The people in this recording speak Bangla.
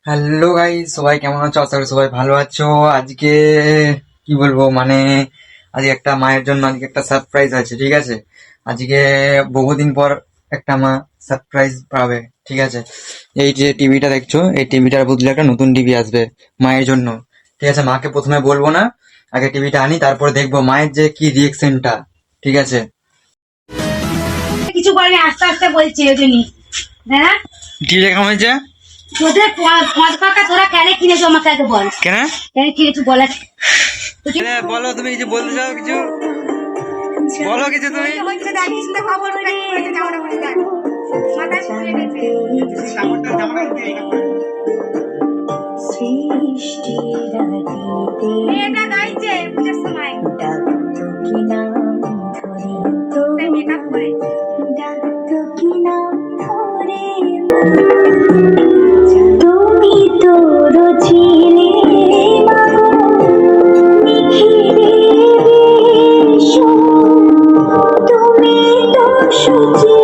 হ্যালো গাইস, সবাই কেমন আছো? আশা করি সবাই ভালো আছো। আজকে কি বলবো, মানে আজকে একটা মায়ের জন্য আজকে একটা সারপ্রাইজ আছে, ঠিক আছে? আজকে বহুদিন পর একটা মা সারপ্রাইজ পাবে, ঠিক আছে? এই যে টিভিটা দেখছো, এই টিভিটার বদলে একটা নতুন টিভি আসবে মায়ের জন্য, ঠিক আছে? মাকে প্রথমে বলবো না, আগে টিভিটা আনি, তারপরে দেখবো মায়ের যে কি রিয়েকশনটা, ঠিক আছে? কিছু বলেনি, আস্তে আস্তে বলছে ওই জন্যই। হ্যাঁ, কি লেখা হয়েছে? তোদের পাঁচ পাকা তোরা কেন কিনেছো আমাকে আগে বল। কেন? কেন কিনেছো বলে বলো, তুমি কিছু বলতে চাও? কিছু বলো, কিছু তুমি। মেয়েটা গাইছে পুজোর সময় মেকআপ করে। তুমি তোর ছিলে নিখিলে বিষ, তুমি তো সুচি